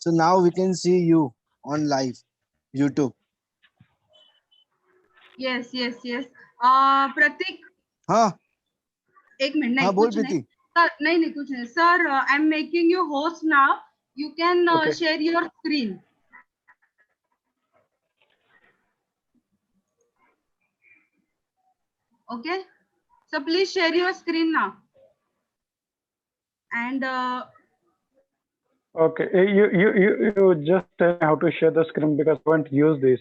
So now we can see you on live YouTube. Yes, yes, yes. Pratik, हाँ एक minute हाँ नहीं बोल कुछ नहीं प्रीति. सर, नहीं कुछ नहीं sir. I am making you host now. You can Okay. share your screen. Okay. So please share your screen now. And Okay. You just tell me how to share the screen because I haven't used this.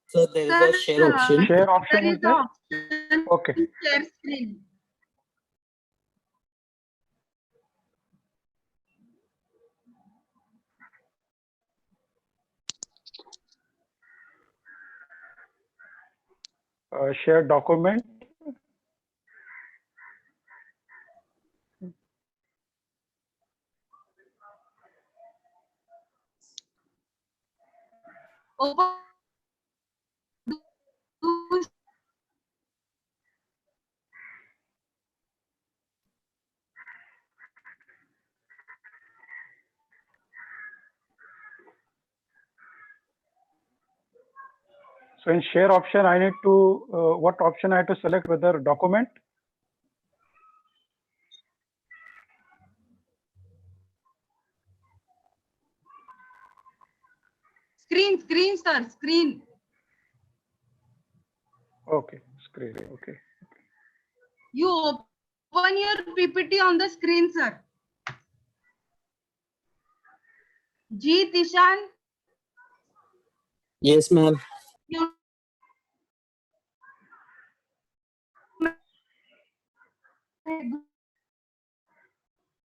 So there is a share option. Share option there is is there? the option Okay. share screen. Share document. Open. So in share option, I need to, what option I have to select, whether document? Screen, sir, screen. Okay, screen, okay. You open your PPT on the screen, sir. Jeet Ishan. Yes, ma'am. You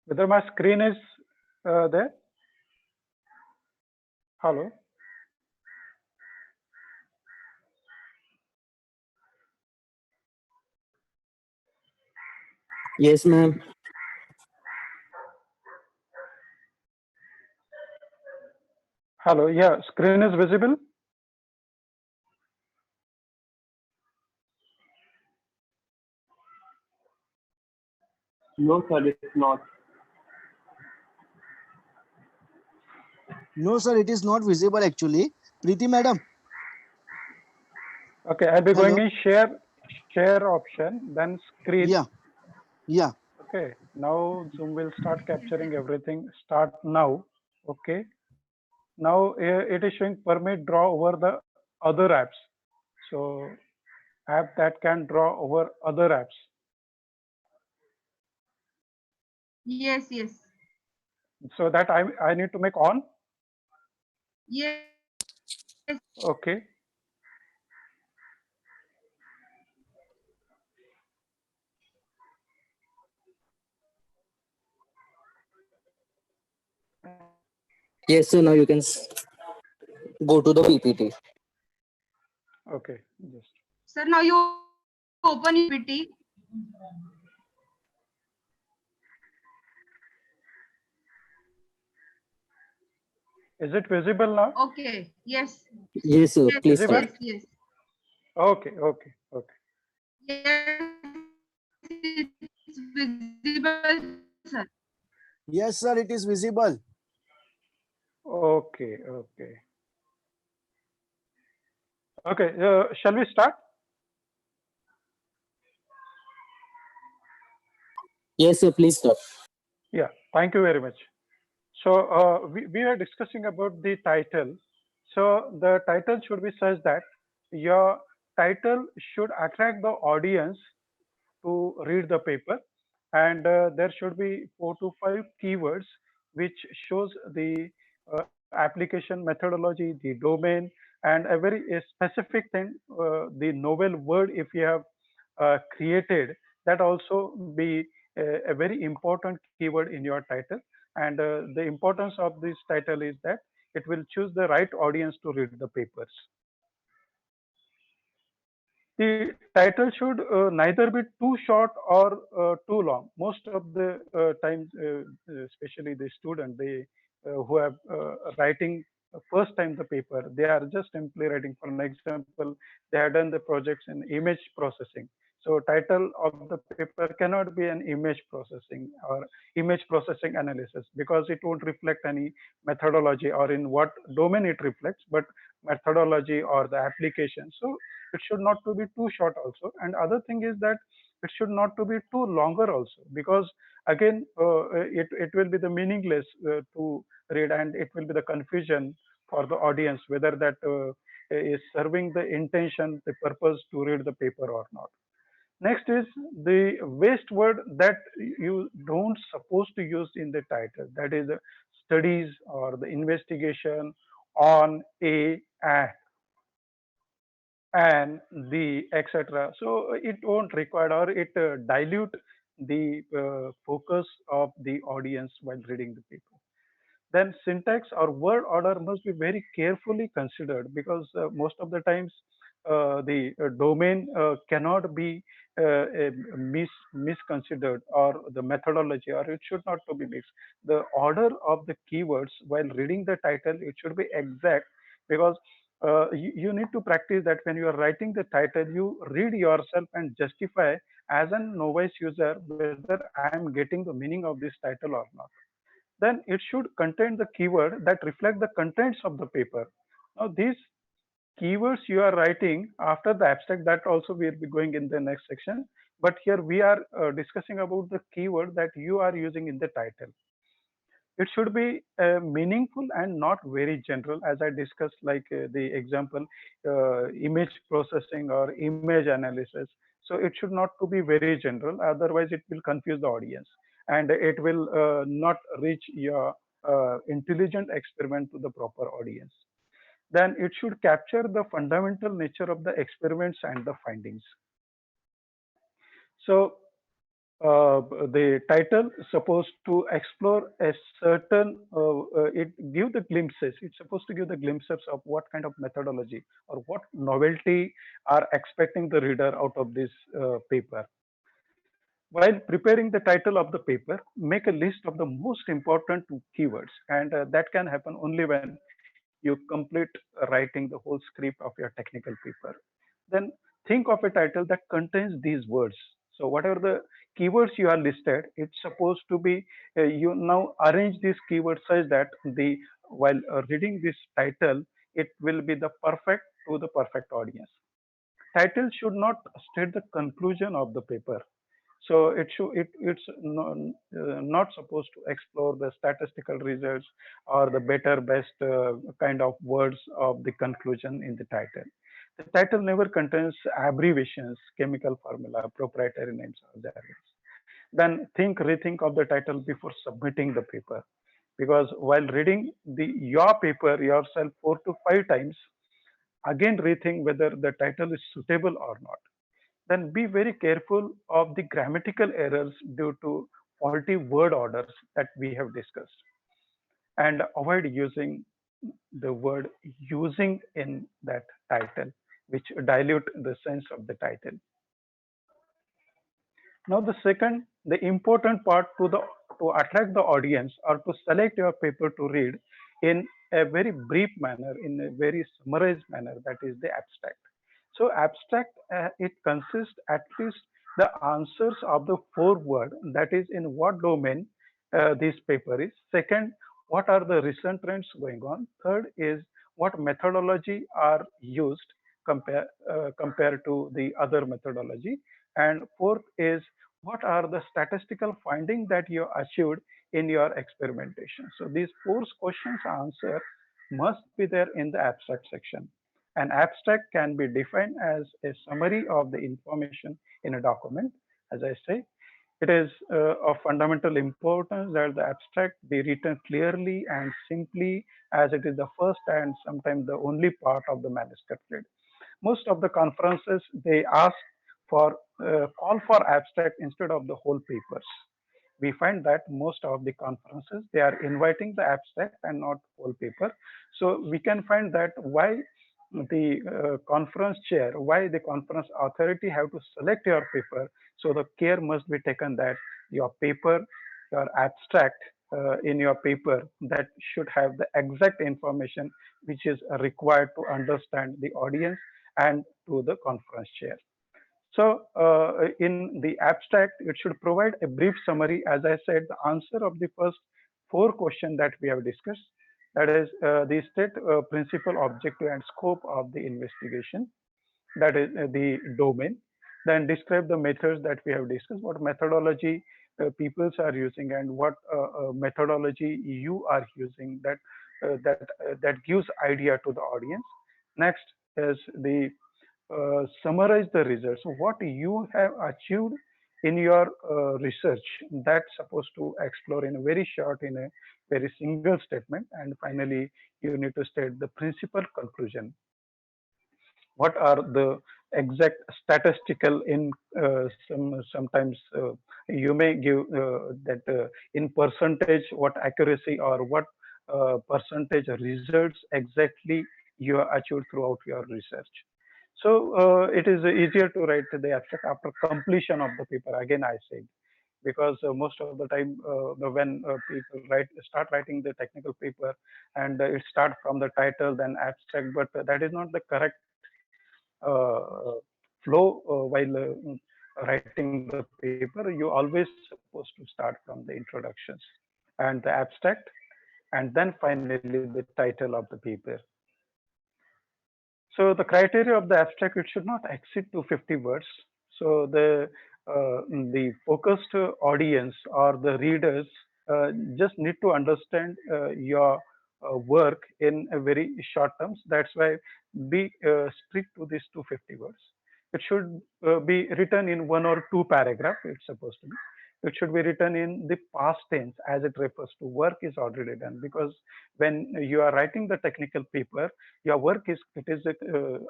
Whether my screen is there? Hello? Yes, ma'am. Hello, yeah, screen is visible? No, sir, it's not. No sir, it is not visible actually. Preeti madam. Okay, I'll be going Hello. in share option, then screen. Yeah. Okay, now Zoom will start capturing everything. Start now. Okay. Now it is showing permit draw over the other apps. So app that can draw over other apps. yes, yes. So that I need to make on. Yes. Okay. Yes, so now you can go to the PPT. Okay. Just. Sir, now you open your PPT. Is it visible now? Okay. Yes. Yes, sir. Yes, Please Visible? start. yes. Okay. Okay. Okay. Yes, it's visible, sir. Yes sir, it is visible. Okay. Okay. Okay. Shall we start? Yes, sir. Please start. Yeah. Thank you very much. So we are discussing about the title. So the title should be such that your title should attract the audience to read the paper, and there should be 4 to 5 keywords which shows the application methodology, the domain, and a specific thing, the novel word if you have created, that also be a very important keyword in your title. And the importance of this title is that it will choose the right audience to read the papers. The title should neither be too short or too long. Most of the times, especially the student, they who have writing first time the paper, they are just simply writing. For an example, they have done the projects in image processing. So title of the paper cannot be an image processing or image processing analysis, because it won't reflect any methodology or in what domain it reflects, but methodology or the application. So it should not to be too short also. And other thing is that it should not to be too longer also, because again it will be the meaningless to read, and it will be the confusion for the audience whether that is serving the intention, the purpose to read the paper or not. Next is the waste word that you don't supposed to use in the title, that is the studies or the investigation on a and the etc. So it won't require, or it dilute the focus of the audience while reading the paper. Then syntax or word order must be very carefully considered, because most of the times the domain cannot be misconsidered, or the methodology, or it should not to be mixed. The order of the keywords while reading the title, it should be exact, because you need to practice that when you are writing the title, you read yourself and justify as a novice user whether I am getting the meaning of this title or not. Then it should contain the keyword that reflect the contents of the paper. Now these keywords you are writing after the abstract, that also we will be going in the next section, but here we are discussing about the keyword that you are using in the title. It should be meaningful and not very general, as I discussed, like the example image processing or image analysis. So it should not to be very general, otherwise it will confuse the audience, and it will not reach your intelligent experiment to the proper audience. Then it should capture the fundamental nature of the experiments and the findings. So the title supposed to explore a certain it give the glimpses, it's supposed to give the glimpses of what kind of methodology or what novelty are expecting the reader out of this paper. While preparing the title of the paper, make a list of the most important keywords, and that can happen only when you complete writing the whole script of your technical paper. Then think of a title that contains these words. So whatever the keywords you are listed, it's supposed to be you now arrange these keywords such that the while reading this title, it will be the perfect to the perfect audience. Title should not state the conclusion of the paper. So it's not supposed to explore the statistical results or the better best kind of words of the conclusion in the title. The title never contains abbreviations, chemical formula, proprietary names, or jargons. Then rethink of the title before submitting the paper, because while reading the your paper yourself 4 to 5 times, again rethink whether the title is suitable or not. Then be very careful of the grammatical errors due to faulty word orders that we have discussed, and avoid using the word using in that title, which dilute the sense of the title. Now the second, the important part to attract the audience or to select your paper to read in a very brief manner, in a very summarized manner, that is the abstract. So abstract, it consists at least the answers of the 4 word, that is in what domain this paper is. Second, what are the recent trends going on. Third is what methodology are used compared to the other methodology. And fourth is what are the statistical findings that you achieved in your experimentation. So these 4 questions answer must be there in the abstract section. An abstract can be defined as a summary of the information in a document. As I say, it is of fundamental importance that the abstract be written clearly and simply, as it is the first and sometimes the only part of the manuscript read. Most of the conferences, they ask for call for abstract instead of the whole papers. We find that most of the conferences, they are inviting the abstract and not whole paper. So we can find that why the conference chair, why the conference authority have to select your paper. So the care must be taken that your paper, your abstract in your paper that should have the exact information which is required to understand the audience and to the conference chair. So in the abstract, it should provide a brief summary, as I said, the answer of the first four questions that we have discussed. That is the state, principal, objective, and scope of the investigation. That is the domain. Then describe the methods that we have discussed, what methodology peoples are using, and what methodology you are using. That gives idea to the audience. Next is the summarize the results. So what you have achieved in your research, that's supposed to explore in a very short, in a very single statement. And finally, you need to state the principal conclusion. What are the exact statistical in sometimes you may give that in percentage what accuracy or what percentage results exactly you achieved throughout your research. So it is easier to write the abstract after completion of the paper. Again, I said, because most of the time when people start writing the technical paper, and it start from the title then abstract, but that is not the correct flow while writing the paper. You always supposed to start from the introductions and the abstract, and then finally the title of the paper. So the criteria of the abstract, it should not exceed to 50 words. So the focused audience or the readers just need to understand your work in a very short terms. That's why be strict to this 250 words. It should be written in one or two paragraph. It's supposed to be. It should be written in the past tense as it refers to work is already done, because when you are writing the technical paper, your work is, it is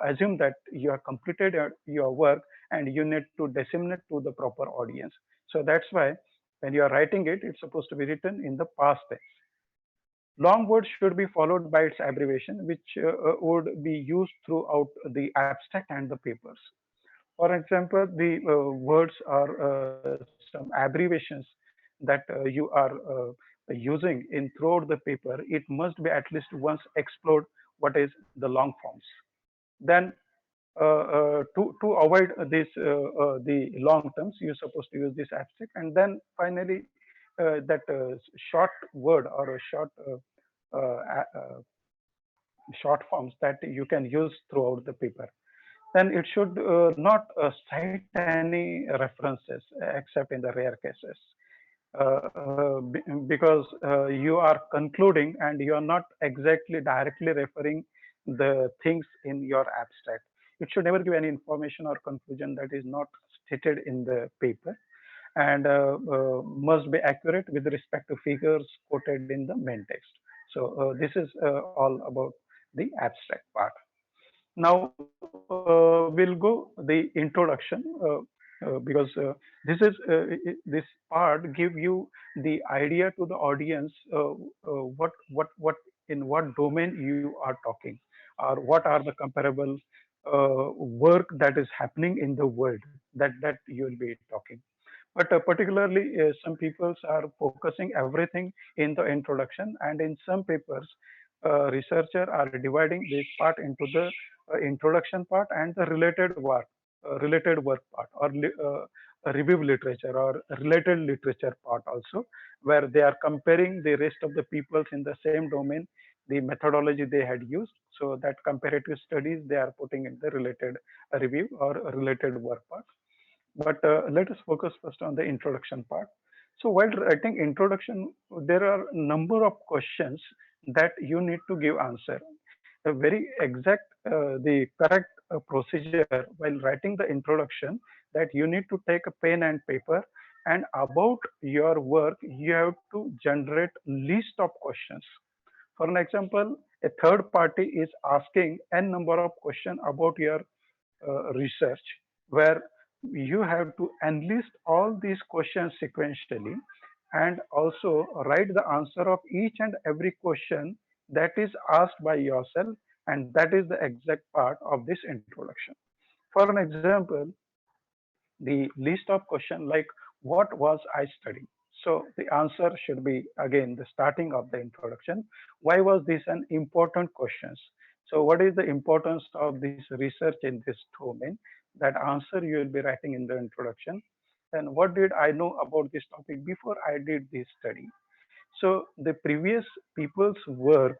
assumed that you have completed your work and you need to disseminate to the proper audience. So that's why when you are writing it, it's supposed to be written in the past tense. Long words should be followed by its abbreviation, which would be used throughout the abstract and the papers. For example, the words are some abbreviations that you are using in throughout the paper. It must be at least once explored what is the long forms. Then to avoid this the long terms, you're supposed to use this abstract, and then finally that short word or a short forms that you can use throughout the paper. Then it should not cite any references except in the rare cases, because you are concluding and you are not exactly directly referring the things in your abstract. It should never give any information or conclusion that is not stated in the paper, and must be accurate with respect to figures quoted in the main text. So this is all about the abstract part. Now we'll go the introduction, because this part give you the idea to the audience what in what domain you are talking, or what are the comparable work that is happening in the world that you will be talking. But particularly some peoples are focusing everything in the introduction, and in some papers researcher are dividing this part into the introduction part and the related work part, or review literature or related literature part also, where they are comparing the rest of the peoples in the same domain, the methodology they had used. So that comparative studies they are putting in the related review or related work part. But let us focus first on the introduction part. So while writing introduction, there are a number of questions that you need to give answer. A very exact, the correct procedure while writing the introduction, that you need to take a pen and paper, and about your work, you have to generate list of questions. For an example, a third party is asking n number of questions about your research, where you have to enlist all these questions sequentially, and also write the answer of each and every question that is asked by yourself, and that is the exact part of this introduction. For an example, the list of question like what was I studying? So the answer should be again the starting of the introduction. Why was this an important question? So what is the importance of this research in this domain? That answer you will be writing in the introduction. And what did I know about this topic before I did this study? So the previous people's work,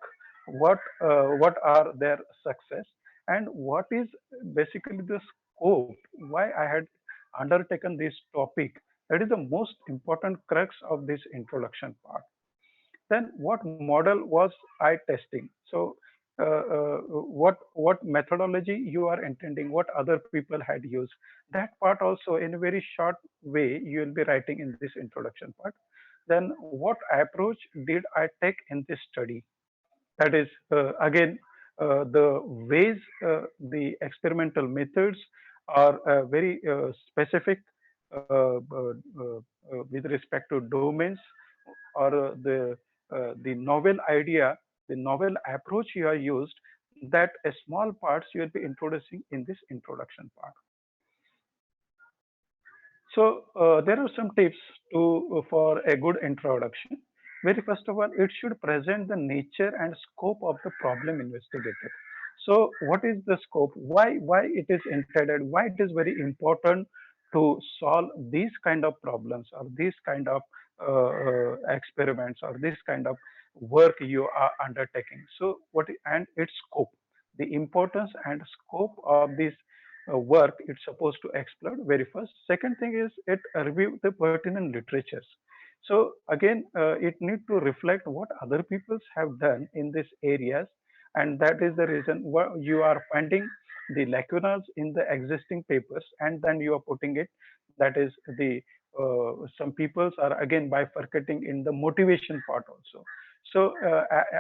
what are their success, and what is basically the scope? Why I had undertaken this topic? That is the most important crux of this introduction part. Then what model was I testing? So what methodology you are intending, what other people had used, that part also in a very short way you will be writing in this introduction part. Then what approach did I take in this study? That is again the ways, the experimental methods are very specific with respect to domains, or the novel idea, the novel approach you are used, that a small parts you will be introducing in this introduction part. So there are some tips to for a good introduction. Very first of all, it should present the nature and scope of the problem investigated. So what is the scope? Why it is intended? Why it is very important to solve these kind of problems, or these kind of experiments, or this kind of work you are undertaking? So what and its scope, the importance and scope of this work it's supposed to explore very first. Second thing is it review the pertinent literatures. So again, it need to reflect what other peoples have done in these areas, and that is the reason why you are finding the lacunas in the existing papers, and then you are putting it. That is the some peoples are again bifurcating in the motivation part also. So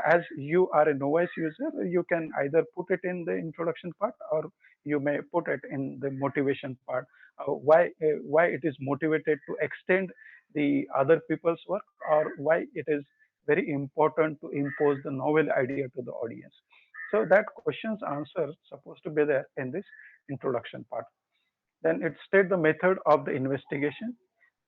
as you are a novice user, you can either put it in the introduction part, or you may put it in the motivation part. Why it is motivated to extend the other people's work, or why it is very important to impose the novel idea to the audience. So that question's answer supposed to be there in this introduction part. Then it state the method of the investigation,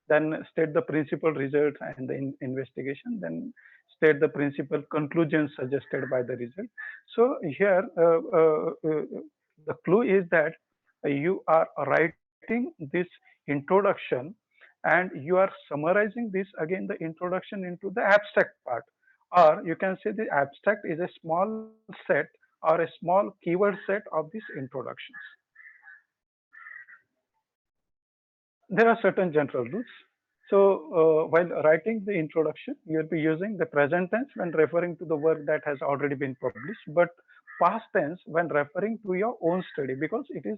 then state the principal results and the investigation, then state the principal conclusions suggested by the result. So here the clue is that you are writing this introduction, and you are summarizing this again, the introduction, into the abstract part, or you can say the abstract is a small set or a small keyword set of these introductions. There are certain general rules. So while writing the introduction, you will be using the present tense when referring to the work that has already been published, but past tense when referring to your own study, because it is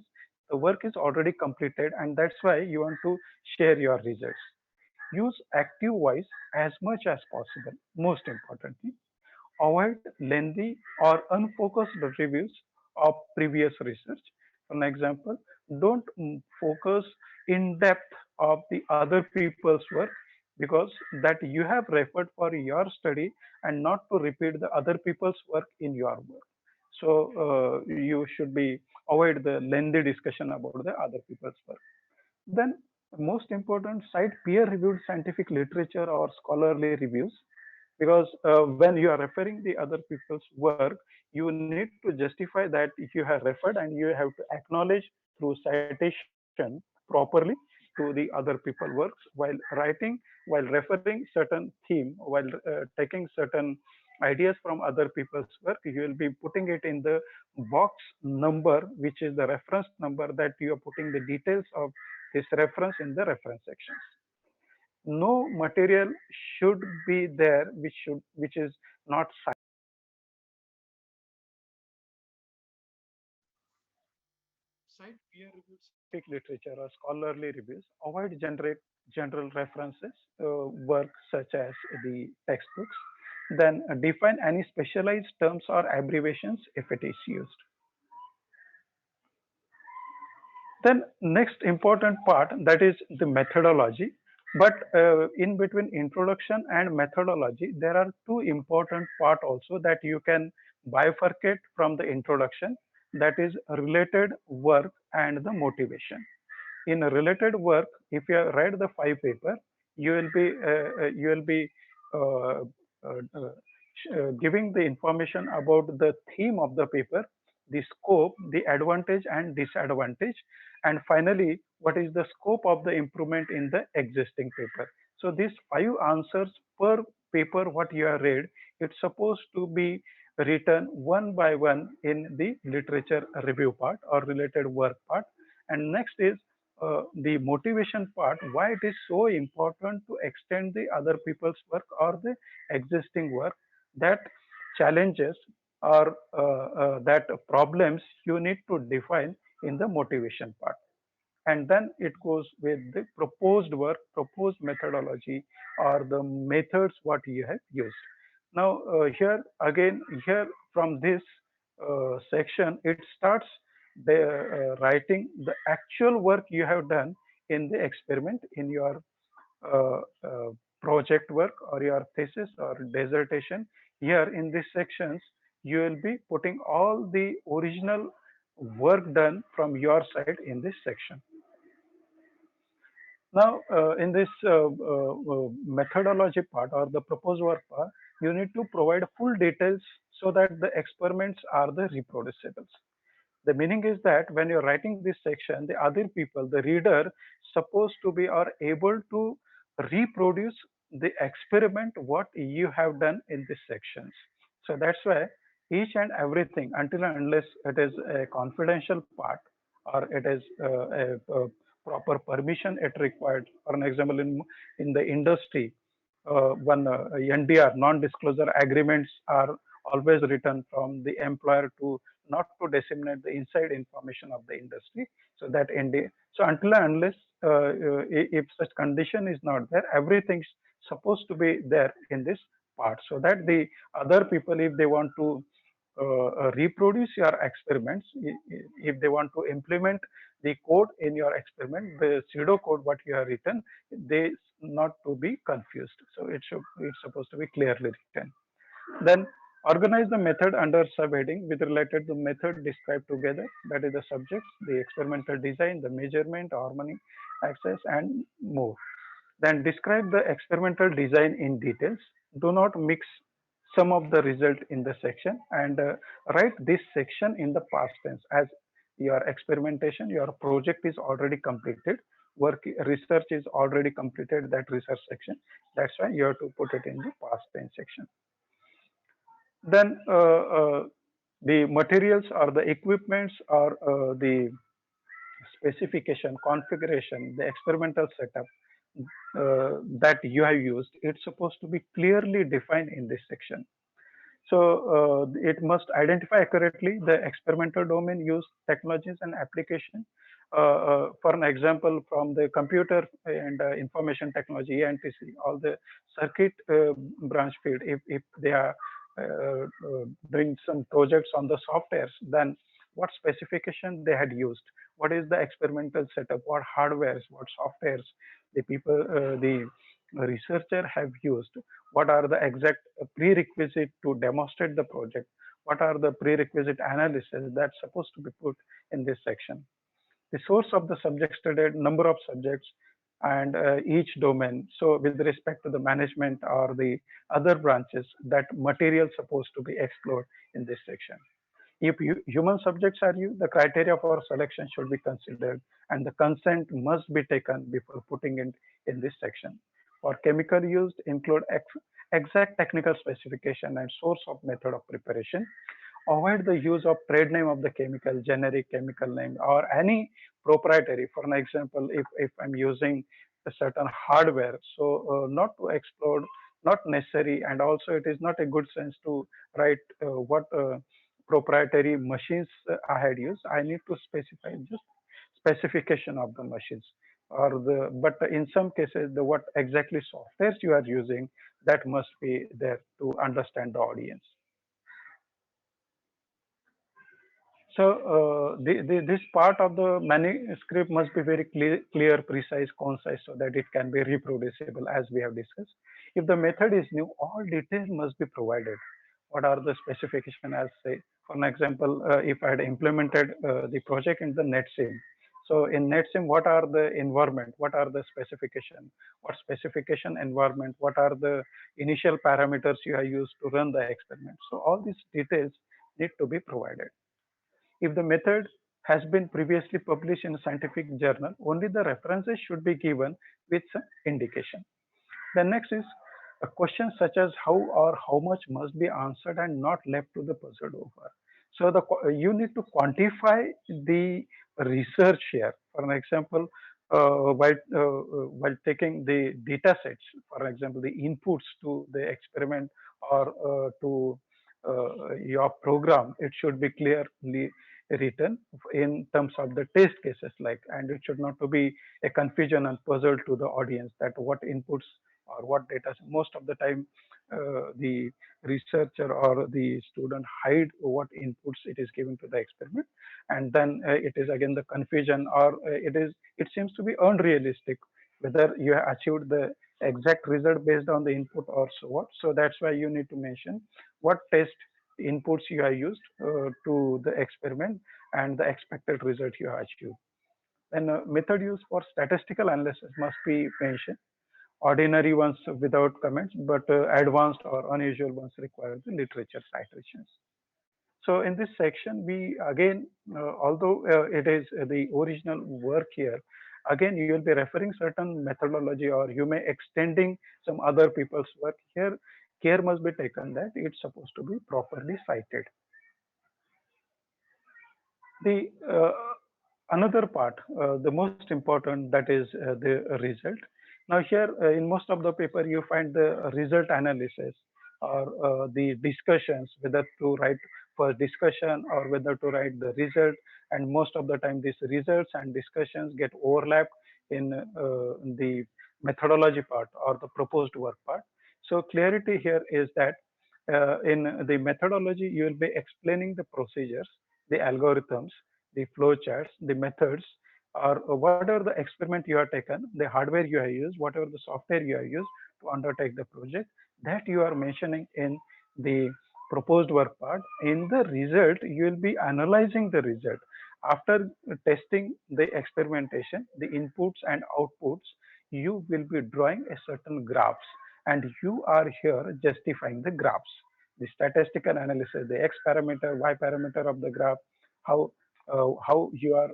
the work is already completed, and that's why you want to share your results. Use active voice as much as possible. Most importantly, avoid lengthy or unfocused reviews of previous research. For an example, don't focus in depth of the other people's work, because that you have referred for your study, and not to repeat the other people's work in your work. So you should be avoid the lengthy discussion about the other people's work. Then most important, cite peer-reviewed scientific literature or scholarly reviews, because when you are referring the other people's work, you need to justify that if you have referred, and you have to acknowledge through citation properly to the other people works while writing, while referring certain theme, while taking certain ideas from other people's work. You will be putting it in the box number, which is the reference number, that you are putting the details of this reference in the reference sections. No material should be there which is not cite peer-reviewed scientific literature or scholarly reviews. Avoid general references, work such as the textbooks. Then define any specialized terms or abbreviations if it is used. Then next important part, that is the methodology. But in between introduction and methodology, there are two important part also that you can bifurcate from the introduction. That is related work and the motivation. In a related work, if you have read the 5 paper, you will be uh, giving the information about the theme of the paper, the scope, the advantage and disadvantage, and finally what is the scope of the improvement in the existing paper. So these 5 answers per paper what you have read, it's supposed to be written one by one in the literature review part or related work part. And next is the motivation part, why it is so important to extend the other people's work or the existing work, that challenges or that problems you need to define in the motivation part. And then it goes with the proposed work, proposed methodology, or the methods what you have used. Now here again, here from this section it starts the writing the actual work you have done in the experiment, in your uh, uh, project work or your thesis or dissertation. Here in these sections you will be putting all the original work done from your side in this section. Now, in this methodology part or the proposed work part, you need to provide full details so that the experiments are the reproducibles. The meaning is that when you're writing this section, the other people, the reader, supposed to be or able to reproduce the experiment what you have done in these sections. So that's why each and everything, until and unless it is a confidential part or it is a proper permission it required. For an example, in the industry, one NDR, non-disclosure agreements are always written from the employer to not to disseminate the inside information of the industry. So that NDA. So until and unless if such condition is not there, everything's supposed to be there in this part, so that the other people, if they want to reproduce your experiments, if they want to implement the code in your experiment, the pseudo code what you have written, they not to be confused. So it's supposed to be clearly written. Then organize the method under subheading with related to method described together. That is the subjects, the experimental design, the measurement, harmony, access, and more. Then describe the experimental design in details. Do not mix some of the result in the section, and write this section in the past tense, as your experimentation, your project is already completed, work research is already completed, that research section. That's why you have to put it in the past tense section. Then the materials or the equipments or the specification, configuration, the experimental setup that you have used, it's supposed to be clearly defined in this section. So it must identify accurately the experimental domain, use, technologies, and application. For an example, from the computer and information technology (ENTC), all the circuit branch field, if they are doing some projects on the softwares, then what specification they had used, what is the experimental setup, what hardwares, what softwares the people, the researcher have used, what are the exact prerequisite to demonstrate the project, what are the prerequisite analysis that's supposed to be put in this section. The source of the subject studied, number of subjects, and each domain. So with respect to the management or the other branches, that material supposed to be explored in this section. If human subjects are used, the criteria for selection should be considered, and the consent must be taken before putting it in this section. For chemical used, include exact technical specification and source of method of preparation. Avoid the use of trade name of the chemical, generic chemical name, or any proprietary. For an example, if I'm using a certain hardware, so not to explode, not necessary, and also it is not a good sense to write what proprietary machines I had used. I need to specify just specification of the machines, or the, but in some cases the what exactly softwares you are using, that must be there to understand the audience. So this part of the manuscript must be very clear, precise, concise, so that it can be reproducible, as we have discussed. If the method is new, all details must be provided. What are the specification? As say, for an example, if I had implemented the project in the NetSim, So in NetSim, what are the environment? What are the specification? What specification environment? What are the initial parameters you have used to run the experiment? So all these details need to be provided. If the method has been previously published in a scientific journal, only the references should be given with some indication. The next is a question such as how or how much must be answered and not left to the puzzled over. So you need to quantify the research here. For an example, while taking the data sets, for example, the inputs to the experiment or to your program, it should be clearly written in terms of the test cases, like, and it should not to be a confusion and puzzle to the audience that what inputs or what data. Most of the time, the researcher or the student hide what inputs it is giving to the experiment, and then it is again the confusion, or it seems to be unrealistic whether you have achieved the exact result based on the input or so what. So that's why you need to mention what test inputs you have used to the experiment and the expected result you have achieved. And method used for statistical analysis must be mentioned. Ordinary ones without comments, but advanced or unusual ones require the literature citations. So in this section, we again, although it is the original work here, again you will be referring certain methodology, or you may extending some other people's work here. Care must be taken that it's supposed to be properly cited. The another part, the most important, that is the result. Now here in most of the paper you find the result analysis or the discussions, whether to write for discussion or whether to write the result, and most of the time these results and discussions get overlapped in the methodology part or the proposed work part. So clarity here is that in the methodology you will be explaining the procedures, the algorithms, the flow charts, the methods, or whatever the experiment you have taken, the hardware you have used, whatever the software you have used to undertake the project, that you are mentioning in the proposed work part. In the result, you will be analyzing the result. After testing the experimentation, the inputs and outputs, you will be drawing a certain graphs, and you are here justifying the graphs. The statistical analysis, the x parameter, y parameter of the graph, how how you are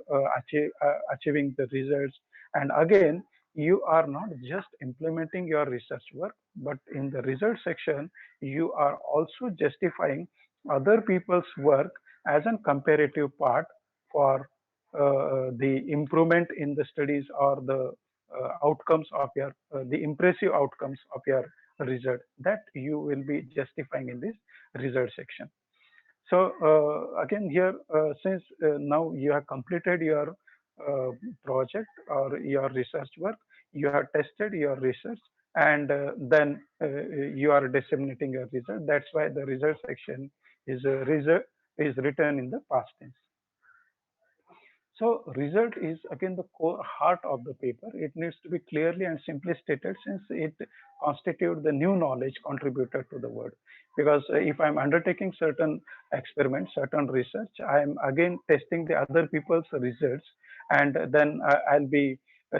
achieving the results. And again, you are not just implementing your research work, but in the result section you are also justifying other people's work as a comparative part for the improvement in the studies or the outcomes of your the impressive outcomes of your result, that you will be justifying in this result section. So again here, since now you have completed your project or your research work, you have tested your research, and then you are disseminating your result. That's why the result section is is written in the past tense. So result is again the core heart of the paper. It needs to be clearly and simply stated, since it constitutes the new knowledge contributed to the world. Because if I'm undertaking certain experiments, certain research, I'm again testing the other people's results, and then I'll be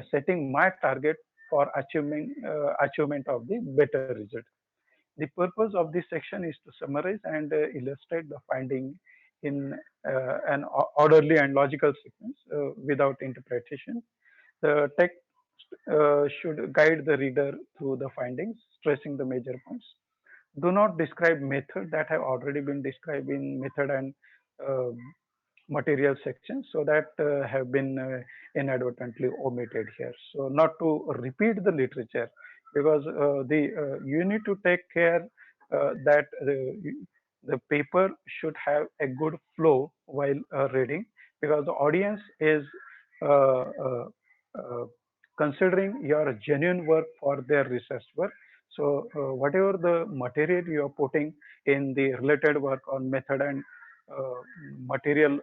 setting my target for achievement of the better result. The purpose of this section is to summarize and illustrate the finding in an orderly and logical sequence without interpretation. The text should guide the reader through the findings, stressing the major points. Do not describe method that have already been described in method and uh, material sections, so that have been inadvertently omitted here. So not to repeat the literature, because the you need to take care that the paper should have a good flow while reading, because the audience is uh, uh, uh, considering your genuine work for their research work. So whatever the material you are putting in the related work on method and uh, material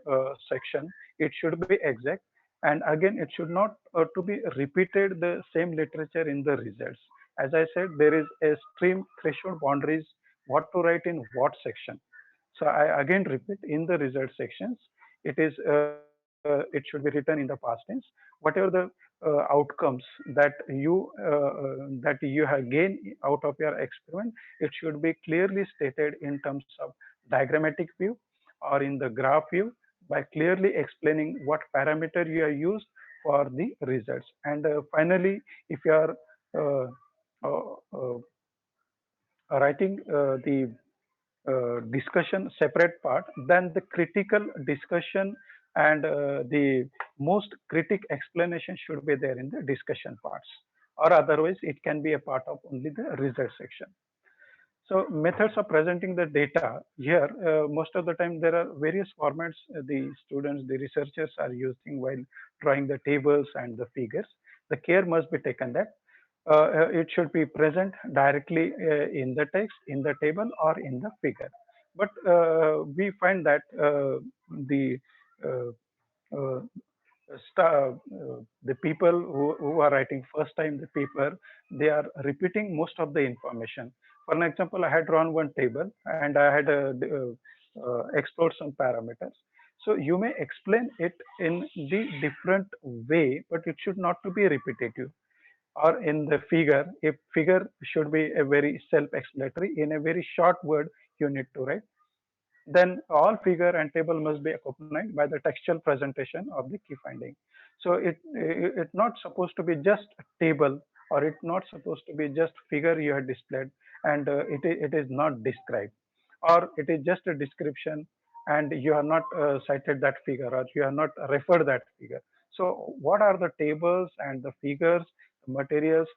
section, it should be exact, and again it should not to be repeated the same literature in the results. As I said, there is a stream threshold boundaries what to write in what section. So I again repeat, in the result sections it is it should be written in the past tense. Whatever the outcomes that you have gained out of your experiment, it should be clearly stated in terms of diagrammatic view or in the graph view, by clearly explaining what parameter you have used for the results. And finally, if you are uh, uh, uh, writing the discussion separate part, then the critical discussion and the most critic explanation should be there in the discussion parts, or otherwise it can be a part of only the result section. So methods of presenting the data here, most of the time there are various formats the students, the researchers are using while drawing the tables and the figures. The care must be taken that it should be present directly in the text, in the table, or in the figure. But we find that the uh, uh, the people who are writing first time the paper, they are repeating most of the information. For an example, I had drawn one table and I had explored some parameters. So you may explain it in the different way, but it should not to be repetitive. Or in the figure, if figure should be a very self-explanatory, in a very short word you need to write, then all figure and table must be accompanied by the textual presentation of the key finding. So it's not supposed to be just a table, or it's not supposed to be just figure you have displayed and it is not described, or it is just a description and you have not cited that figure, or you have not referred that figure. So what are the tables and the figures, the materials,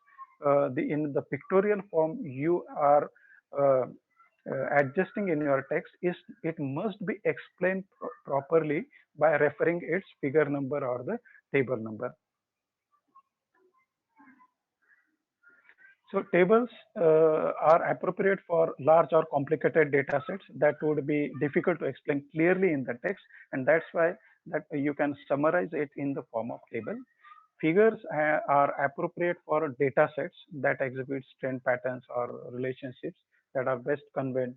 in the pictorial form you are uh, adjusting in your text, is it must be explained properly by referring its figure number or the table number. So tables are appropriate for large or complicated data sets that would be difficult to explain clearly in the text, and that's why that you can summarize it in the form of table. Figures are appropriate for data sets that exhibit trend patterns or relationships that are best conveyed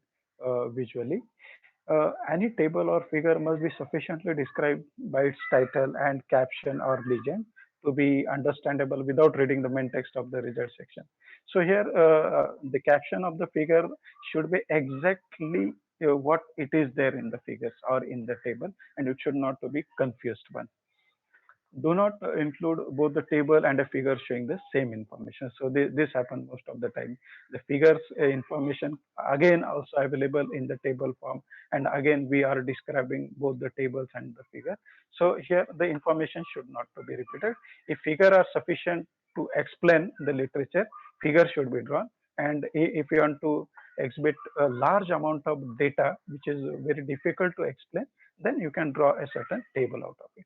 visually. Any table or figure must be sufficiently described by its title and caption or legend to be understandable without reading the main text of the result section. So here, the caption of the figure should be exactly what it is there in the figures or in the table, and it should not to be confused one. Do not include both the table and a figure showing the same information. So this happens most of the time. The figures information again also available in the table form, and again we are describing both the tables and the figure. So here the information should not to be repeated. If figure are sufficient to explain the literature, figure should be drawn. And if you want to exhibit a large amount of data which is very difficult to explain, then you can draw a certain table out of it.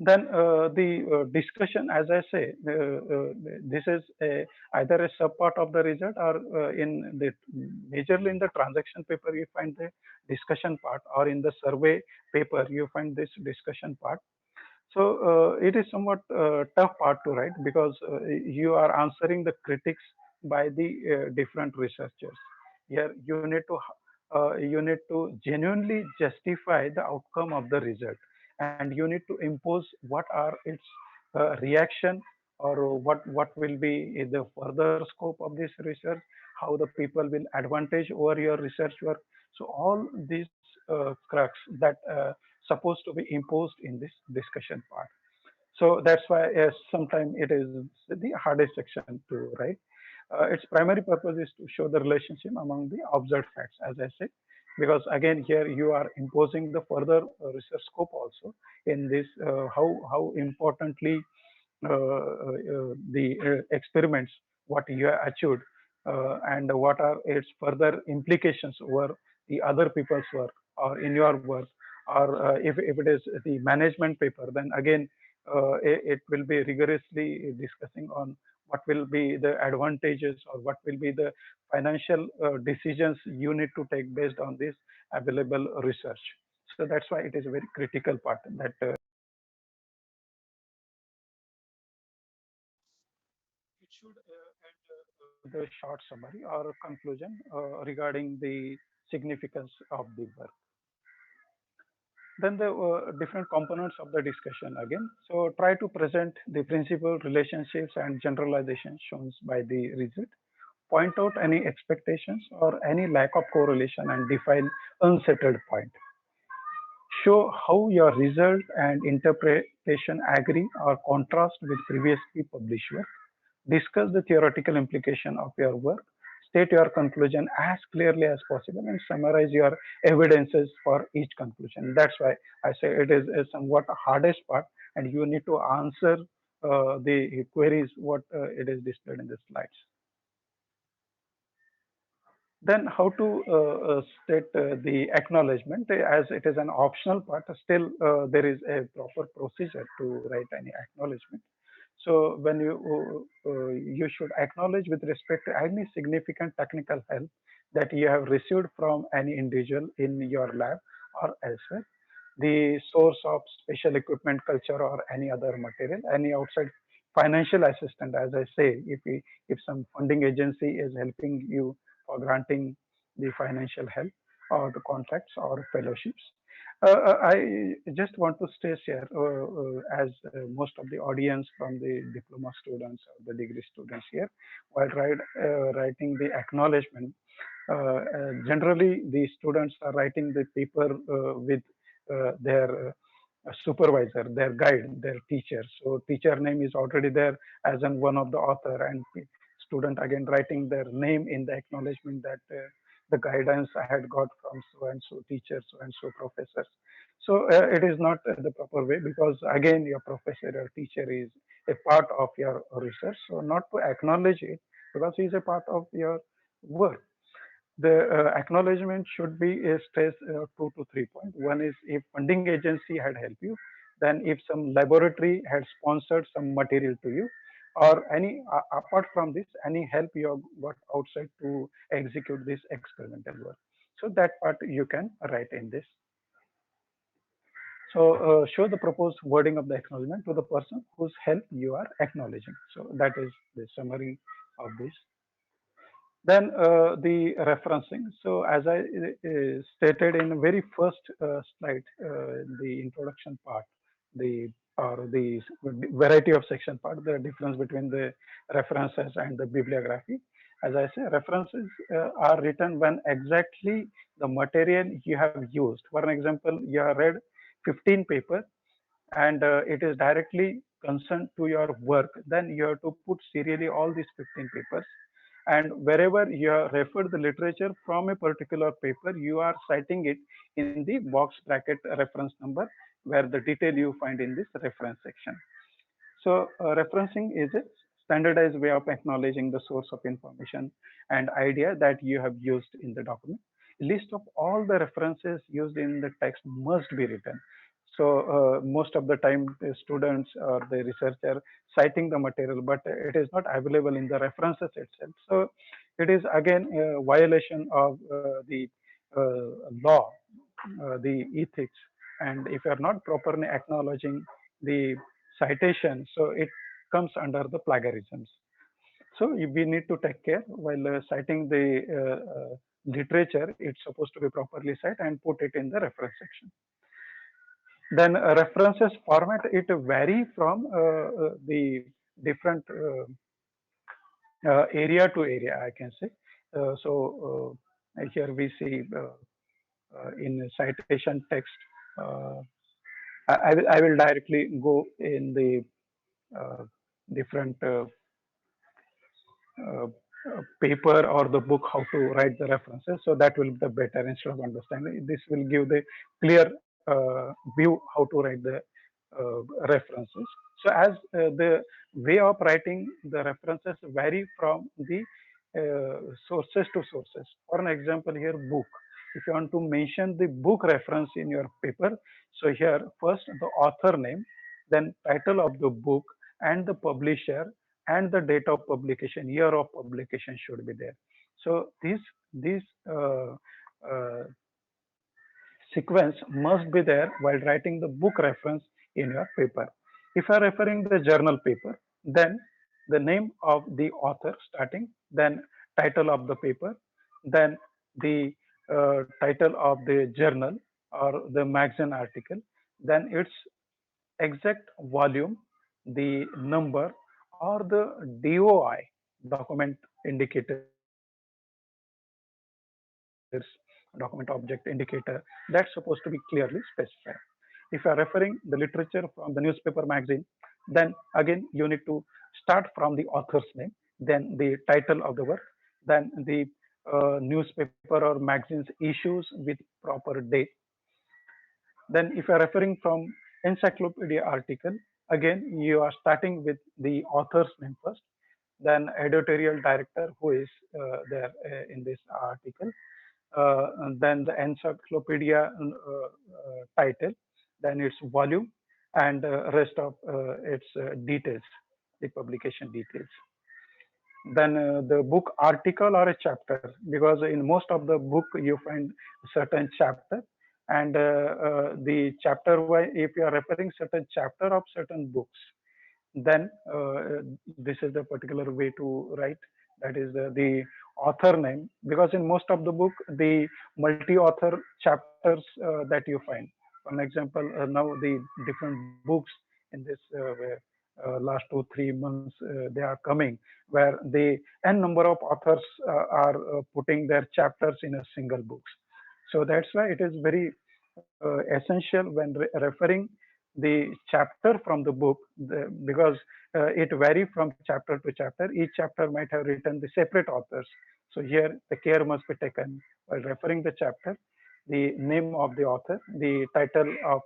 Then the discussion, as I say, this is either a sub part of the result, or in the majorly in the transaction paper you find the discussion part, or in the survey paper you find this discussion part. So it is somewhat tough part to write, because you are answering the critics by the different researchers. Here you need to genuinely justify the outcome of the result, and you need to impose what are its reaction, or what will be the further scope of this research, how the people will advantage over your research work. So all these crux that supposed to be imposed in this discussion part. So that's why sometimes it is the hardest section to write. Its primary purpose is to show the relationship among the observed facts, as I said, because again here you are imposing the further research scope also in this, how importantly the experiments what you have achieved, and what are its further implications over the other people's work or in your work, or if it is the management paper, then again it will be rigorously discussing on what will be the advantages, or what will be the financial decisions you need to take based on this available research. So that's why it is a very critical part that it should end with a short summary or conclusion regarding the significance of the work. Then the different components of the discussion again. So try to present the principal relationships and generalizations shown by the result. Point out any expectations or any lack of correlation and define unsettled point. Show how your result and interpretation agree or contrast with previously published work. Discuss the theoretical implication of your work. State your conclusion as clearly as possible and summarize your evidences for each conclusion. That's why I say it is a somewhat hardest part, and you need to answer the queries what it is displayed in the slides. Then how to state the acknowledgement, as it is an optional part, still there is a proper procedure to write any acknowledgement. So when you should acknowledge with respect to any significant technical help that you have received from any individual in your lab or elsewhere, the source of special equipment, culture, or any other material, any outside financial assistance. As I say, if some funding agency is helping you for granting the financial help or the contracts or fellowships. I just want to stress here, as most of the audience from the diploma students or the degree students here, while writing the acknowledgement, generally the students are writing the paper with their supervisor, their guide, their teacher. So teacher name is already there as in one of the author, and student again writing their name in the acknowledgement that the guidance I had got from so and so teachers, so and so professors. So it is not the proper way, because again your professor or teacher is a part of your research. So not to acknowledge it, because he is a part of your work. The acknowledgement should be stressed 2 to 3 points. One is if funding agency had helped you, then if some laboratory had sponsored some material to you, or any apart from this, any help you have got outside to execute this experimental work. So that part you can write in this. So show the proposed wording of the acknowledgement to the person whose help you are acknowledging. So that is the summary of this. Then the referencing. So as I stated in the very first slide, the introduction part, the or the variety of section part, the difference between the references and the bibliography. As I say, references are written when exactly the material you have used. For an example, you have read 15 papers and it is directly concerned to your work, then you have to put serially all these 15 papers. And wherever you have referred the literature from a particular paper, you are citing it in the box bracket reference number, where the detail you find in this reference section. So referencing is a standardized way of acknowledging the source of information and idea that you have used in the document. A list of all the references used in the text must be written. So most of the time, the students or the researcher citing the material, but it is not available in the references itself. So it is again a violation of the law, the ethics. And if you are not properly acknowledging the citation, so it comes under the plagiarisms. So we need to take care while citing the literature. It's supposed to be properly cited and put it in the reference section. Then references format, it vary from the different area to area, I can say. So here we see in citation text. Uh, I will directly go in the different uh, paper or the book how to write the references. So that will be the better instead of understanding. This will give the clear view how to write the references. So as the way of writing the references vary from the sources to sources. For an example here, book. If you want to mention the book reference in your paper, so here first the author name, then title of the book and the publisher and the date of publication, year of publication should be there. So these uh, sequence must be there while writing the book reference in your paper. If you are referring the journal paper, then the name of the author starting, then title of the paper, then the title of the journal, or the magazine article, then its exact volume, the number, or the DOI, document indicators, document object indicator, that's supposed to be clearly specified. If you are referring the literature from the newspaper magazine, then again you need to start from the author's name, then the title of the work, then the newspaper or magazine's issues with proper date. Then if you are referring from encyclopedia article, again you are starting with the author's name first, then editorial director who is there in this article, and then the encyclopedia title, then its volume, and rest of its details, the publication details. Then the book article or a chapter, because in most of the book you find certain chapter, and the chapter wise, if you are referring certain chapter of certain books, then this is the particular way to write, that is the author name, because in most of the book the multi-author chapters that you find. For an example, now the different books in this where last 2 3 months they are coming, where the n number of authors are putting their chapters in a single books. So that's why it is very essential when referring the chapter from the book, because it vary from chapter to chapter. Each chapter might have written the separate authors. So here the care must be taken while referring the chapter, the name of the author, the title of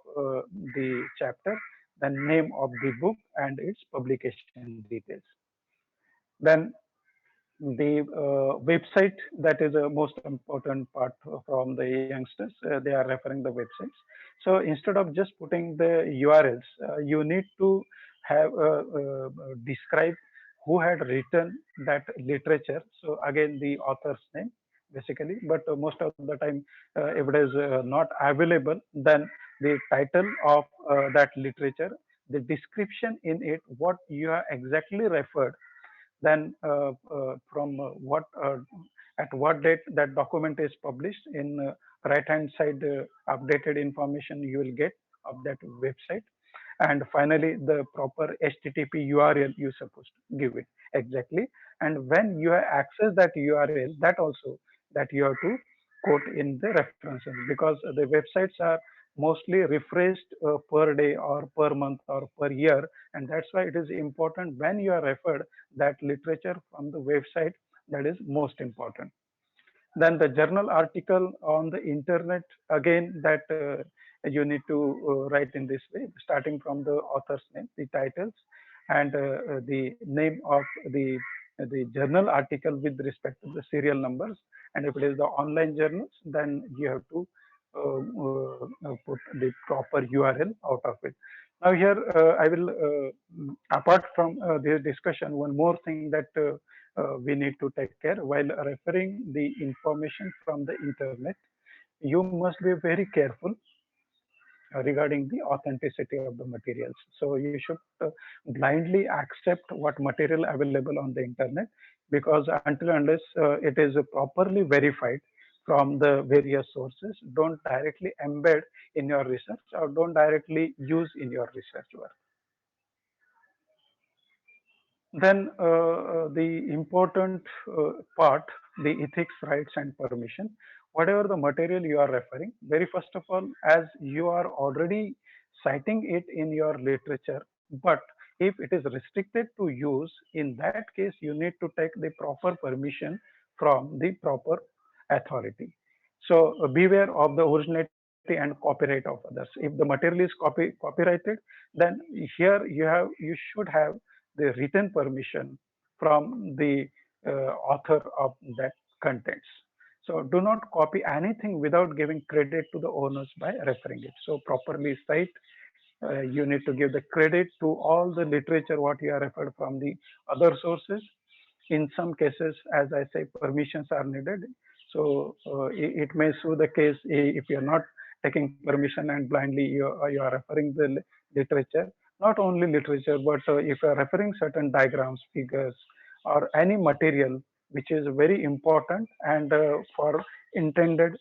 the chapter, the name of the book, and its publication details. Then the website, that is a most important part from the youngsters, they are referring the websites. So instead of just putting the urls, you need to have describe who had written that literature. So again the author's name basically, but most of the time if it is not available, then the title of that literature, the description in it, what you are exactly referred, then from what at what date that document is published, in right hand side updated information you will get of that website, and finally the proper http url you supposed to give it exactly, and when you access that url, that also that you have to quote in the references, because the websites are mostly refreshed per day or per month or per year, and that's why it is important when you are referred that literature from the website, that is most important. Then the journal article on the internet, again that you need to write in this way, starting from the author's name, the titles, and the name of the journal article with respect to the serial numbers, and if it is the online journals, then you have to put the proper url out of it. Now here I will apart from this discussion, one more thing that we need to take care while referring the information from the internet. You must be very careful regarding the authenticity of the materials. So you should blindly accept what material available on the internet, because until unless it is properly verified from the various sources, don't directly embed in your research or don't directly use in your research work. Then the important part, the ethics, rights, and permission. Whatever the material you are referring, very first of all, as you are already citing it in your literature, but if it is restricted to use, in that case, you need to take the proper permission from the proper authority. So beware of the originality and copyright of others. If the material is copyrighted, then here you should have the written permission from the author of that contents. So do not copy anything without giving credit to the owners by referring it. So properly cite, you need to give the credit to all the literature what you are referred from the other sources. In some cases, as I say, permissions are needed. So it may sue the case if you are not taking permission and blindly you are referring the literature. Not only literature, but if you are referring certain diagrams, figures, or any material which is very important and for intended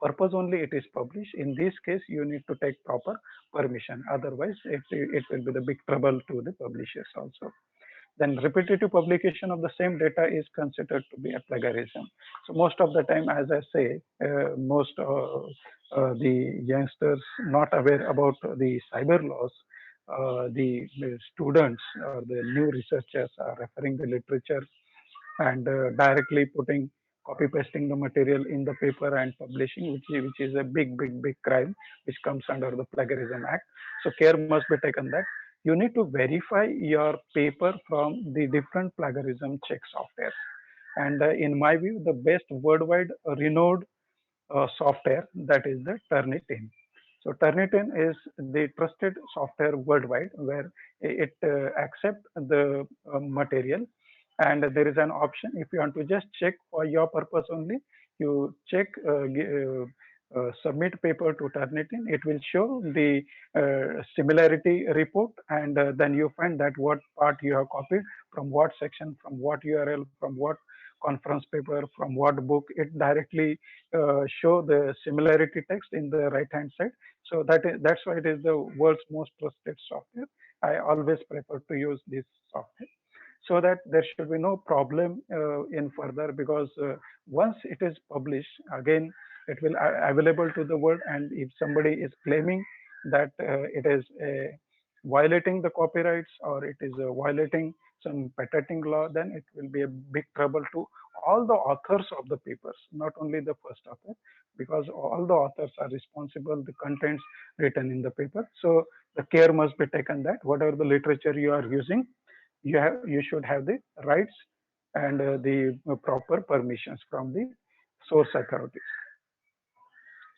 purpose only it is published. In this case, you need to take proper permission. Otherwise, it will be the big trouble to the publishers also. Then repetitive publication of the same data is considered to be a plagiarism. So most of the time, as I say, most the youngsters not aware about the cyber laws, the students or the new researchers are referring the literature and directly putting copy pasting the material in the paper and publishing, which is a big crime, which comes under the plagiarism act. So care must be taken that you need to verify your paper from the different plagiarism check software. And in my view, the best worldwide renowned software, that is the Turnitin. So Turnitin is the trusted software worldwide where it accepts the material, and there is an option if you want to just check for your purpose only. You check submit paper to Turnitin. It will show the similarity report, and then you find that what part you have copied from what section, from what URL, from what conference paper, from what book. It directly show the similarity text in the right hand side. So that's why it is the world's most trusted software. I always prefer to use this software so that there should be no problem in further, because once it is published, again it will available to the world, and if somebody is claiming that it is violating the copyrights or it is violating some patenting law, then it will be a big trouble to all the authors of the papers, not only the first author, because all the authors are responsible the contents written in the paper. So the care must be taken that whatever the literature you are using, you should have the rights and the proper permissions from the source authorities.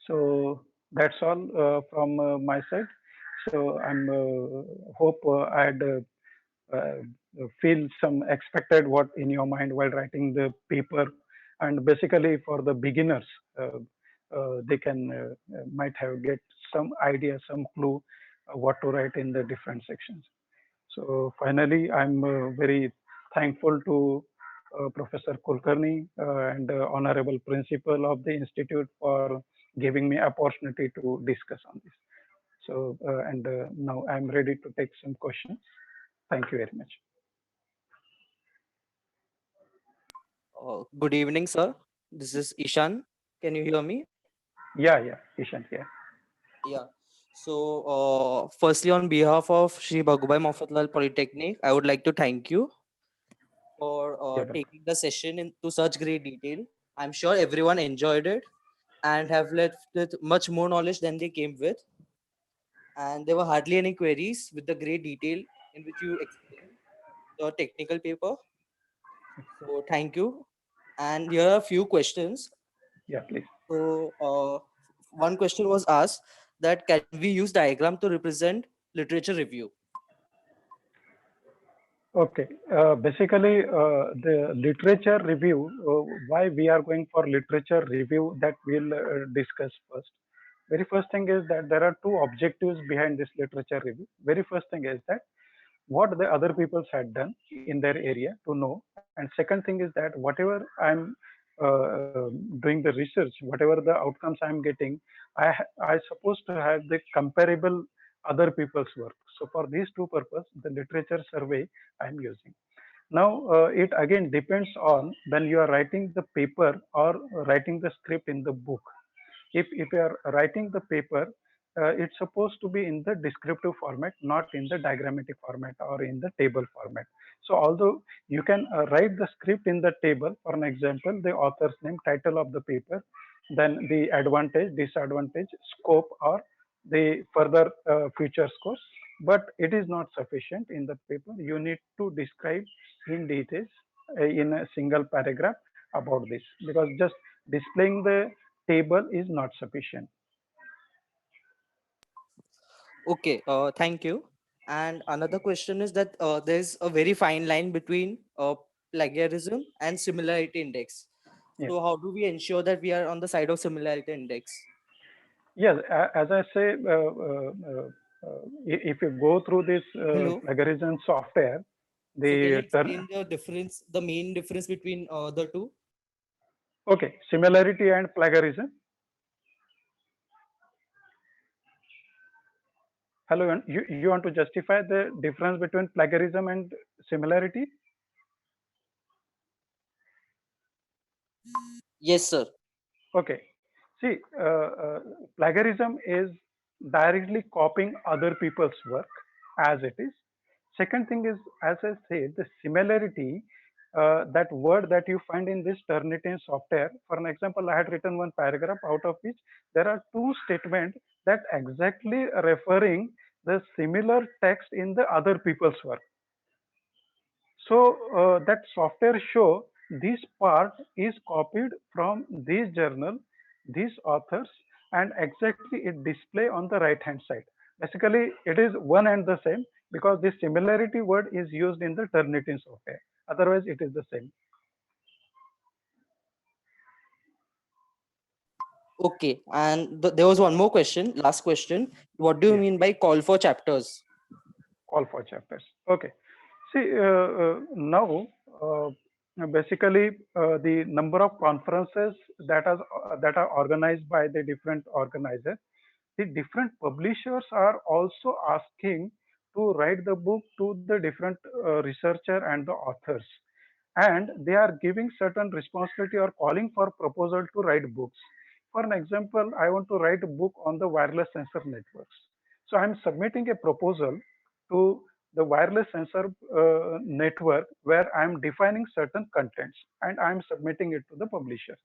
So that's all from my side. So I'm hope I'd feel some expected what in your mind while writing the paper, and basically for the beginners, they can might have get some idea, some clue what to write in the different sections. So finally, I'm very thankful to Professor Kulkarni and Honorable Principal of the Institute for giving me opportunity to discuss on this. So and now I'm ready to take some questions. Thank you very much. Good evening, sir. This is Ishan. Can you hear me? Yeah, Ishan here. Yeah. So, firstly, on behalf of Shri Bhagubai Mofathlal Polytechnic, I would like to thank you for Yeah, welcome. taking the session into such great detail. I'm sure everyone enjoyed it and have left with much more knowledge than they came with. And there were hardly any queries with the great detail in which you explained the technical paper. So, thank you. And here are a few questions. Yeah, please. So, one question was asked that can we use diagram to represent literature review? Okay. Basically, the literature review, why we are going for literature review, that we'll discuss first. Very first thing is that there are two objectives behind this literature review. Very first thing is that what the other peoples had done in their area to know, and second thing is that whatever I'm doing the research, whatever the outcomes I'm getting, I supposed to have the comparable other people's work. So for these two purposes, the literature survey I'm using. Now it again depends on when you are writing the paper or writing the script in the book. If you are writing the paper, it's supposed to be in the descriptive format, not in the diagrammatic format or in the table format. So although you can write the script in the table, for an example, the author's name, title of the paper, then the advantage, disadvantage, scope, or the further future scores, but it is not sufficient in the paper. You need to describe in details in a single paragraph about this, because just displaying the table is not sufficient. Okay, thank you. And another question is that there's a very fine line between plagiarism and similarity index. Yes. So, how do we ensure that we are on the side of similarity index? Yes, as I say, if you go through this Hello. plagiarism software, So, can you the turn, explain the difference, the main difference between the two? okay, similarity and plagiarism. Hello, and you want to justify the difference between plagiarism and similarity? Yes, sir. Okay. See, plagiarism is directly copying other people's work as it is. Second thing is, as I said, the similarity, that word that you find in this Turnitin software. For an example, I had written one paragraph out of which there are two statements that exactly referring the similar text in the other people's work. So that software show this part is copied from this journal, these authors, and exactly it display on the right hand side. Basically, it is one and the same because this similarity word is used in the Turnitin software. Otherwise, it is the same. Okay, and there was one more question, last question. What do you Yes, mean by call for chapters? all four chapters. Okay. See, now basically the number of conferences that are organized by the different organizers, the different publishers are also asking to write the book to the different researcher and the authors, and they are giving certain responsibility or calling for proposal to write books. For an example, I want to write a book on the wireless sensor networks. So I'm submitting a proposal to the wireless sensor network where I'm defining certain contents and I'm submitting it to the publisher.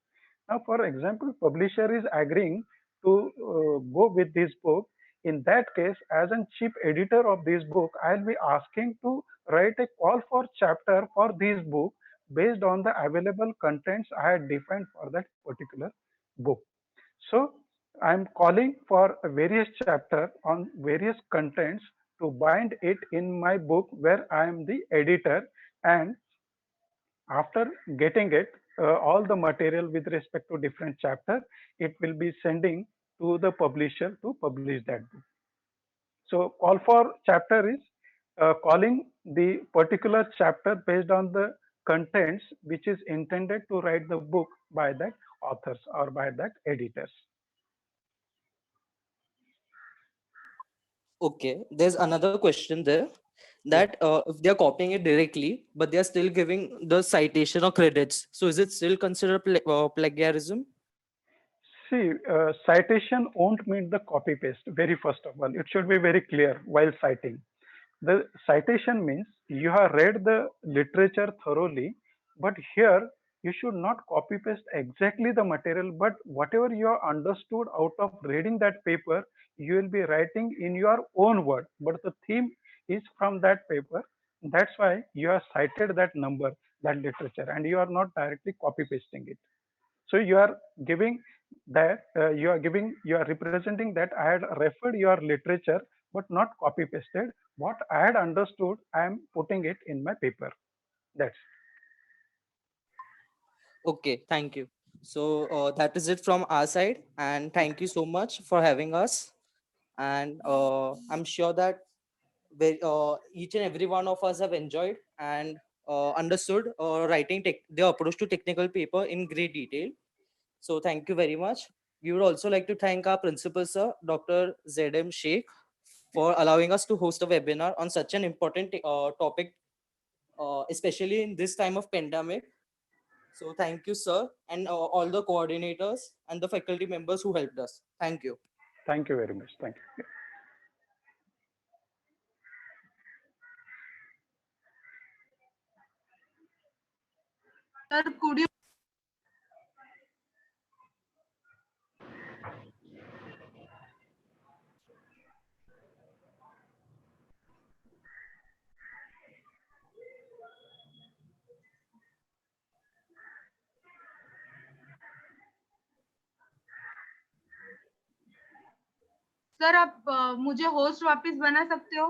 Now, for example, publisher is agreeing to go with this book. In that case, as a chief editor of this book, I'll be asking to write a call for chapter for this book based on the available contents I had defined for that particular book. So I'm calling for a various chapter on various contents to bind it in my book where I am the editor, and after getting it, all the material with respect to different chapter, it will be sending to the publisher to publish that book. So call for chapter is calling the particular chapter based on the contents which is intended to write the book by that authors or by that editors. Okay, there's another question there Yes. that if they're copying it directly, but they're still giving the citation or credits, so is it still considered plagiarism? See, citation won't mean the copy paste. Very first of all, it should be very clear while citing. The citation means you have read the literature thoroughly, but here you should not copy paste exactly the material, but whatever you have understood out of reading that paper, you will be writing in your own word. But the theme is from that paper. That's why you have cited that number, that literature, and you are not directly copy pasting it. So you are giving that you are representing that I had referred your literature but not copy pasted. What I had understood, I am putting it in my paper. That's Okay, thank you. So that is it from our side, and thank you so much for having us. And I'm sure that each and every one of us have enjoyed and understood writing the approach to technical paper in great detail. So thank you very much. We would also like to thank our principal sir, Dr. ZM Sheikh, for allowing us to host a webinar on such an important topic, especially in this time of pandemic. So thank you, sir, and all the coordinators and the faculty members who helped us. Thank you. thank you very much. Thank you. Sir, could you sir आप मुझे host वापस बना सकते हो?